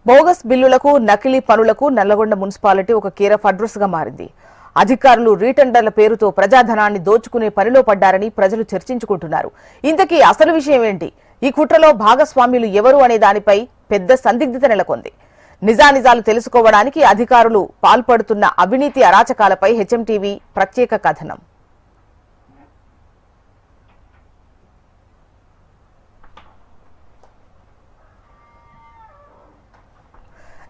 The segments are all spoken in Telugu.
బోగస్ బిల్లులకు నకిలీ పనులకు నల్లగొండ మున్సిపాలిటీ ఒక కేర్ ఆఫ్ అడ్రస్ గా మారింది. అధికారులు రీటెండర్ల పేరుతో ప్రజాధనాన్ని దోచుకునే పనిలో పడ్డారని ప్రజలు చర్చించుకుంటున్నారు. ఇంతకీ అసలు విషయం ఏంటి? ఈ కుట్రలో భాగస్వామ్యులు ఎవరు అనే దానిపై పెద్ద సందిగ్ధత నెలకొంది. నిజానిజాలు తెలుసుకోవడానికి అధికారులు పాల్పడుతున్న అవినీతి అరాచకాలపై హెచ్ఎంటీవీ ప్రత్యేక కథనం.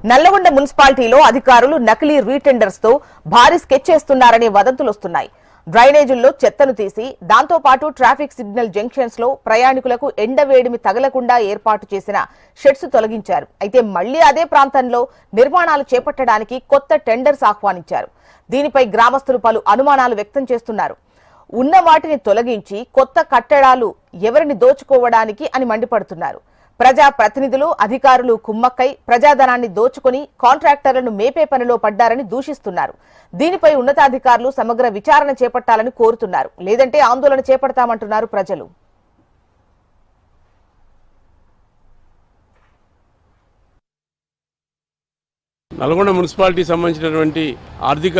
నల్లగొండ మున్సిపాలిటీలో అధికారులు నకిలీ రీటెండర్స్ తో భారీ స్కెచ్ చేస్తున్నారనే వదంతులు వస్తున్నాయి. డ్రైనేజీల్లో చెత్తను తీసి దాంతో పాటు ట్రాఫిక్ సిగ్నల్ జంక్షన్స్ లో ప్రయాణికులకు ఎండవేడిమి తగలకుండా ఏర్పాటు చేసిన షెడ్స్ తొలగించారు. అయితే మళ్లీ అదే ప్రాంతంలో నిర్మాణాలు చేపట్టడానికి కొత్త టెండర్స్ ఆహ్వానించారు. దీనిపై గ్రామస్తులు పలు అనుమానాలు వ్యక్తం చేస్తున్నారు. ఉన్న వాటిని తొలగించి కొత్త కట్టడాలు ఎవరిని దోచుకోవడానికి అని మండిపడుతున్నారు. ప్రజా ప్రతినిధులు అధికారులు కుమ్మక్కై ప్రజాధనాన్ని దోచుకుని కాంట్రాక్టర్లను మేపే పనిలో పడ్డారని దూషిస్తున్నారు. దీనిపై ఉన్నతాధికారులు సమగ్ర విచారణ చేపట్టాలని కోరుతున్నారు. లేదంటే ఆందోళన చేపడతామంటున్నారు ప్రజలు. నల్గొండ మున్సిపాలిటీ సంబంధించినటువంటి ఆర్థిక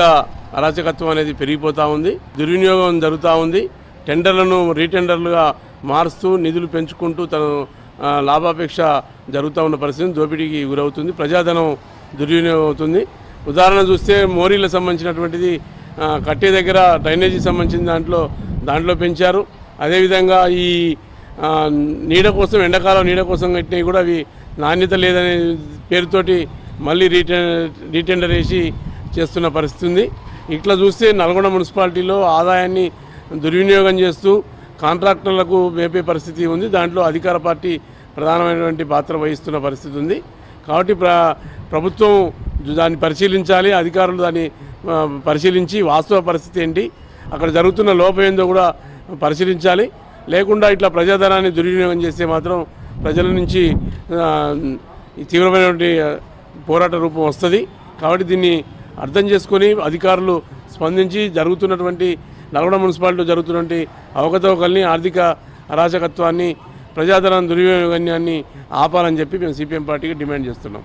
అరాచకత్వం అనేది పెరిగిపోతూ ఉంది. దుర్వినియోగం జరుగుతూ ఉంది. టెండర్లను రీటెండర్లుగా మారుస్తూ నిధులు పెంచుకుంటూ తను లాభాపేక్ష జరుగుతూ ఉన్న పరిస్థితి దోపిడీకి గురవుతుంది. ప్రజాధనం దుర్వినియోగం అవుతుంది. ఉదాహరణ చూస్తే మోరీలకు సంబంధించినటువంటిది కట్టే దగ్గర డ్రైనేజీ సంబంధించిన దాంట్లో పెంచారు. అదేవిధంగా ఈ నీడ కోసం ఎండాకాలం నీడ కోసం కట్టినవి కూడా అవి నాణ్యత లేదనే పేరుతోటి మళ్ళీ రీటెండర్ వేసి చేస్తున్న పరిస్థితి ఉంది. ఇట్లా చూస్తే నల్గొండ మున్సిపాలిటీలో ఆదాయాన్ని దుర్వినియోగం చేస్తూ కాంట్రాక్టర్లకు మేపే పరిస్థితి ఉంది. దాంట్లో అధికార పార్టీ ప్రధానమైనటువంటి పాత్ర వహిస్తున్న పరిస్థితి ఉంది. కాబట్టి ప్రభుత్వం దాన్ని పరిశీలించాలి. అధికారులు దాన్ని పరిశీలించి వాస్తవ పరిస్థితి ఏంటి, అక్కడ జరుగుతున్న లోపం ఏందో కూడా పరిశీలించాలి. లేకుండా ఇట్లా ప్రజాధనాన్ని దుర్వినియోగం చేస్తే మాత్రం ప్రజల నుంచి తీవ్రమైనటువంటి పోరాట రూపం వస్తుంది. కాబట్టి దీన్ని అర్థం చేసుకొని అధికారులు స్పందించి జరుగుతున్నటువంటి నల్గొండ మున్సిపాలిటీలో జరుగుతున్నటువంటి అవకతవకల్ని ఆర్థిక అరాచకత్వాన్ని ప్రజాధన దుర్వినియోగాన్ని ఆపాలని చెప్పి మేము సిపిఎం పార్టీకి డిమాండ్ చేస్తున్నాం.